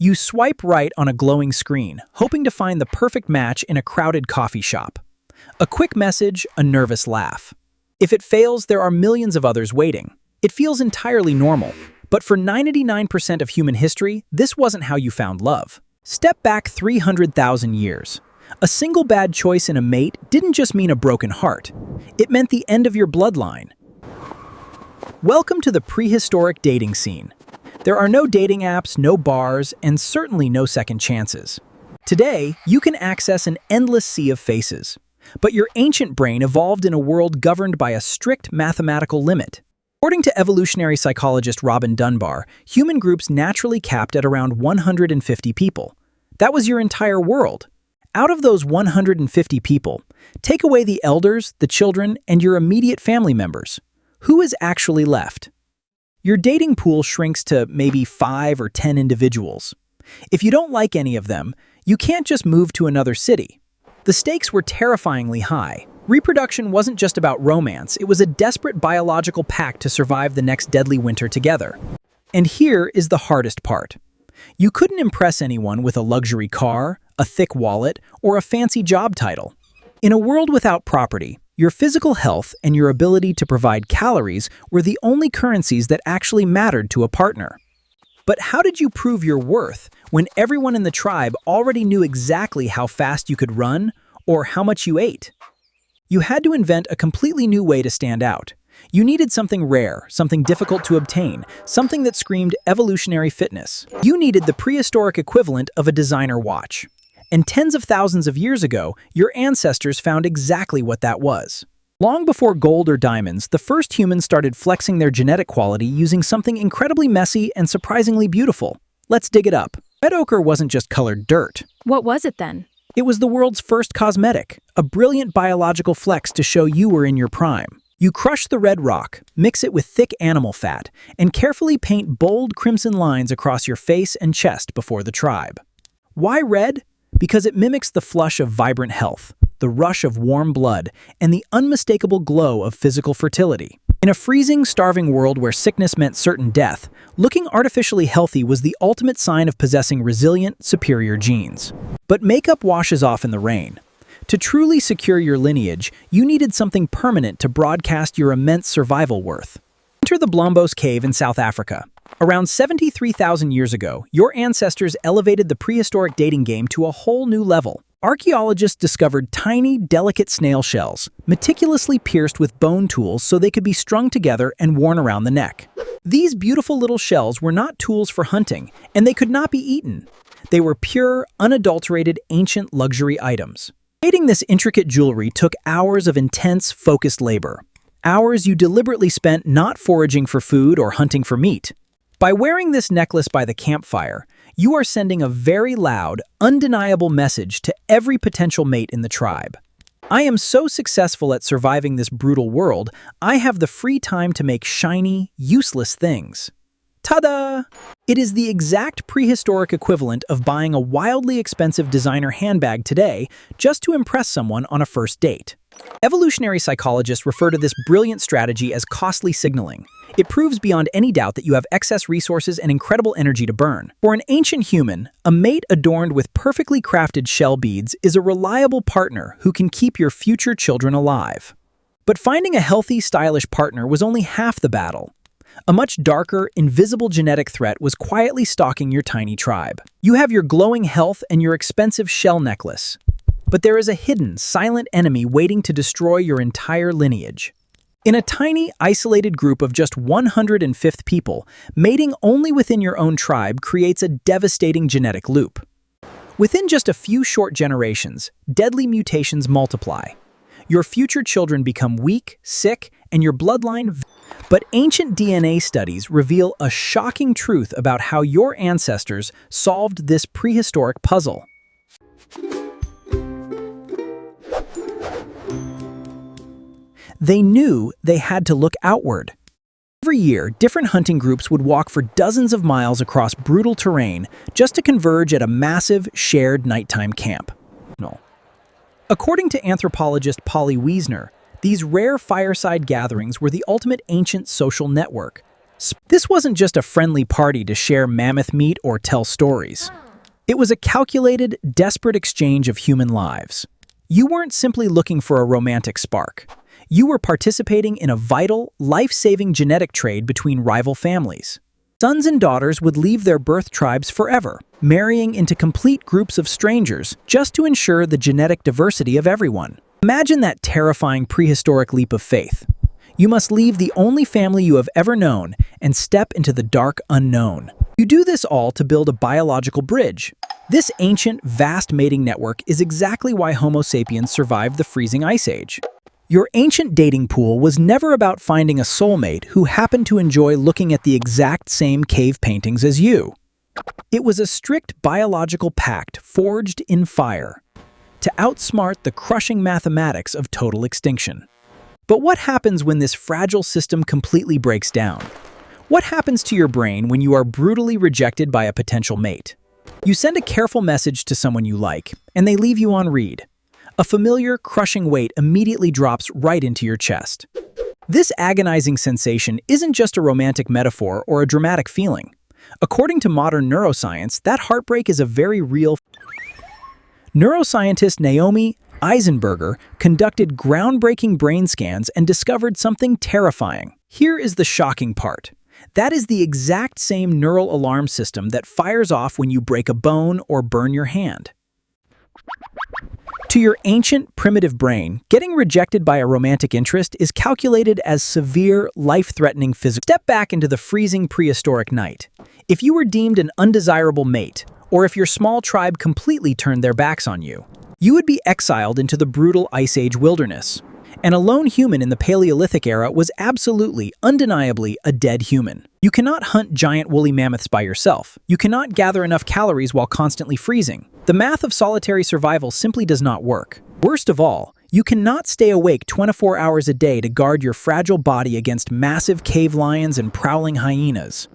You swipe right on a glowing screen, hoping to find the perfect match in a crowded coffee shop. A quick message, a nervous laugh. If it fails, there are millions of others waiting. It feels entirely normal. But for 99% of human history, this wasn't how you found love. Step back 300,000 years. A single bad choice in a mate didn't just mean a broken heart. It meant the end of your bloodline. Welcome to the prehistoric dating scene. There are no dating apps, no bars, and certainly no second chances. Today, you can access an endless sea of faces. But your ancient brain evolved in a world governed by a strict mathematical limit. According to evolutionary psychologist Robin Dunbar, human groups naturally capped at around 150 people. That was your entire world. Out of those 150 people, take away the elders, the children, and your immediate family members. Who is actually left? Your dating pool shrinks to maybe 5 or 10 individuals. If you don't like any of them, you can't just move to another city. The stakes were terrifyingly high. Reproduction wasn't just about romance, it was a desperate biological pact to survive the next deadly winter together. And here is the hardest part. You couldn't impress anyone with a luxury car, a thick wallet, or a fancy job title. In a world without property, your physical health and your ability to provide calories were the only currencies that actually mattered to a partner. But how did you prove your worth when everyone in the tribe already knew exactly how fast you could run or how much you ate? You had to invent a completely new way to stand out. You needed something rare, something difficult to obtain, something that screamed evolutionary fitness. You needed the prehistoric equivalent of a designer watch. And tens of thousands of years ago, your ancestors found exactly what that was. Long before gold or diamonds, the first humans started flexing their genetic quality using something incredibly messy and surprisingly beautiful. Let's dig it up. Red ochre wasn't just colored dirt. What was it then? It was the world's first cosmetic, a brilliant biological flex to show you were in your prime. You crush the red rock, mix it with thick animal fat, and carefully paint bold crimson lines across your face and chest before the tribe. Why red? Because it mimics the flush of vibrant health, the rush of warm blood, and the unmistakable glow of physical fertility. In a freezing, starving world where sickness meant certain death, looking artificially healthy was the ultimate sign of possessing resilient, superior genes. But makeup washes off in the rain. To truly secure your lineage, you needed something permanent to broadcast your immense survival worth. Enter the Blombos Cave in South Africa. Around 73,000 years ago, your ancestors elevated the prehistoric dating game to a whole new level. Archaeologists discovered tiny, delicate snail shells, meticulously pierced with bone tools so they could be strung together and worn around the neck. These beautiful little shells were not tools for hunting, and they could not be eaten. They were pure, unadulterated, ancient luxury items. Creating this intricate jewelry took hours of intense, focused labor. Hours you deliberately spent not foraging for food or hunting for meat. By wearing this necklace by the campfire, you are sending a very loud, undeniable message to every potential mate in the tribe. I am so successful at surviving this brutal world, I have the free time to make shiny, useless things. Ta-da! It is the exact prehistoric equivalent of buying a wildly expensive designer handbag today just to impress someone on a first date. Evolutionary psychologists refer to this brilliant strategy as costly signaling. It proves beyond any doubt that you have excess resources and incredible energy to burn. For an ancient human, a mate adorned with perfectly crafted shell beads is a reliable partner who can keep your future children alive. But finding a healthy, stylish partner was only half the battle. A much darker, invisible genetic threat was quietly stalking your tiny tribe. You have your glowing health and your expensive shell necklace. But there is a hidden, silent enemy waiting to destroy your entire lineage. In a tiny, isolated group of just 105 people, mating only within your own tribe creates a devastating genetic loop. Within just a few short generations, deadly mutations multiply. Your future children become weak, sick, and your bloodline. But ancient DNA studies reveal a shocking truth about how your ancestors solved this prehistoric puzzle. They knew they had to look outward. Every year, different hunting groups would walk for dozens of miles across brutal terrain just to converge at a massive, shared nighttime camp. According to anthropologist Polly Wiesner, these rare fireside gatherings were the ultimate ancient social network. This wasn't just a friendly party to share mammoth meat or tell stories. It was a calculated, desperate exchange of human lives. You weren't simply looking for a romantic spark. You were participating in a vital, life-saving genetic trade between rival families. Sons and daughters would leave their birth tribes forever, marrying into complete groups of strangers just to ensure the genetic diversity of everyone. Imagine that terrifying prehistoric leap of faith. You must leave the only family you have ever known and step into the dark unknown. You do this all to build a biological bridge. This ancient, vast mating network is exactly why Homo sapiens survived the freezing ice age. Your ancient dating pool was never about finding a soulmate who happened to enjoy looking at the exact same cave paintings as you. It was a strict biological pact forged in fire to outsmart the crushing mathematics of total extinction. But what happens when this fragile system completely breaks down? What happens to your brain when you are brutally rejected by a potential mate? You send a careful message to someone you like, and they leave you on read. A familiar, crushing weight immediately drops right into your chest. This agonizing sensation isn't just a romantic metaphor or a dramatic feeling. According to modern neuroscience, that heartbreak is a very real. Neuroscientist Naomi Eisenberger conducted groundbreaking brain scans and discovered something terrifying. Here is the shocking part. That is the exact same neural alarm system that fires off when you break a bone or burn your hand. To your ancient, primitive brain, getting rejected by a romantic interest is calculated as severe, life-threatening physical. Step back into the freezing prehistoric night. If you were deemed an undesirable mate, or if your small tribe completely turned their backs on you, you would be exiled into the brutal Ice Age wilderness. An alone human in the Paleolithic era was absolutely, undeniably, a dead human. You cannot hunt giant woolly mammoths by yourself. You cannot gather enough calories while constantly freezing. The math of solitary survival simply does not work. Worst of all, you cannot stay awake 24 hours a day to guard your fragile body against massive cave lions and prowling hyenas.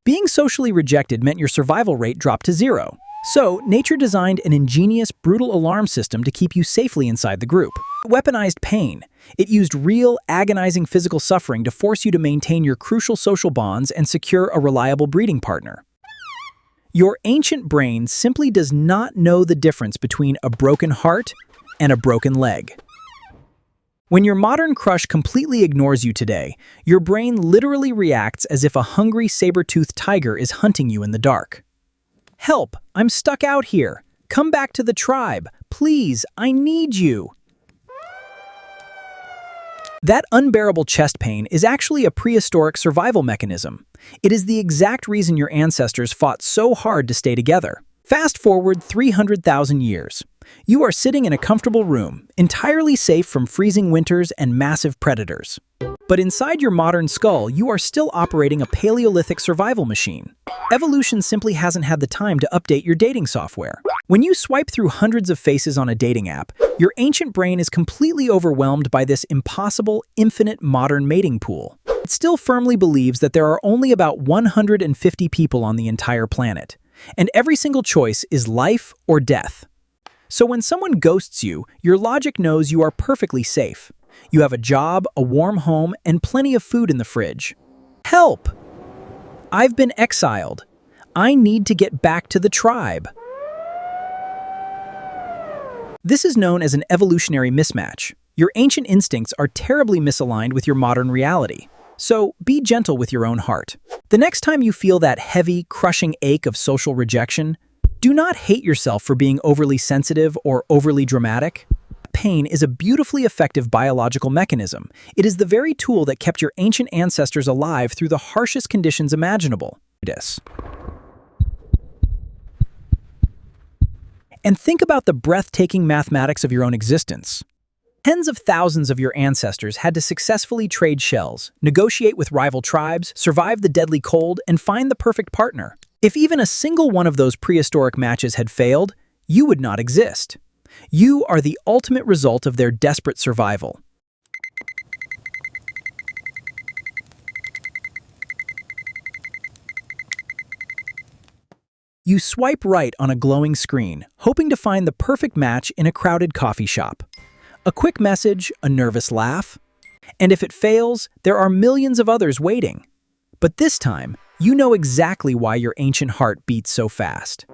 Being socially rejected meant your survival rate dropped to zero. So, nature designed an ingenious, brutal alarm system to keep you safely inside the group. It weaponized pain. It used real, agonizing physical suffering to force you to maintain your crucial social bonds and secure a reliable breeding partner. Your ancient brain simply does not know the difference between a broken heart and a broken leg. When your modern crush completely ignores you today, your brain literally reacts as if a hungry saber-toothed tiger is hunting you in the dark. Help! I'm stuck out here. Come back to the tribe. Please, I need you. That unbearable chest pain is actually a prehistoric survival mechanism. It is the exact reason your ancestors fought so hard to stay together. Fast forward 300,000 years. You are sitting in a comfortable room, entirely safe from freezing winters and massive predators. But inside your modern skull, you are still operating a Paleolithic survival machine. Evolution simply hasn't had the time to update your dating software. When you swipe through hundreds of faces on a dating app, your ancient brain is completely overwhelmed by this impossible, infinite modern mating pool. It still firmly believes that there are only about 150 people on the entire planet, and every single choice is life or death. So when someone ghosts you, your logic knows you are perfectly safe. You have a job, a warm home, and plenty of food in the fridge. Help! I've been exiled. I need to get back to the tribe. This is known as an evolutionary mismatch. Your ancient instincts are terribly misaligned with your modern reality. So be gentle with your own heart. The next time you feel that heavy, crushing ache of social rejection, do not hate yourself for being overly sensitive or overly dramatic. Pain is a beautifully effective biological mechanism. It is the very tool that kept your ancient ancestors alive through the harshest conditions imaginable. And think about the breathtaking mathematics of your own existence. Tens of thousands of your ancestors had to successfully trade shells, negotiate with rival tribes, survive the deadly cold, and find the perfect partner. If even a single one of those prehistoric matches had failed, you would not exist. You are the ultimate result of their desperate survival. You swipe right on a glowing screen, hoping to find the perfect match in a crowded coffee shop. A quick message, a nervous laugh. And if it fails, there are millions of others waiting. But this time, you know exactly why your ancient heart beats so fast.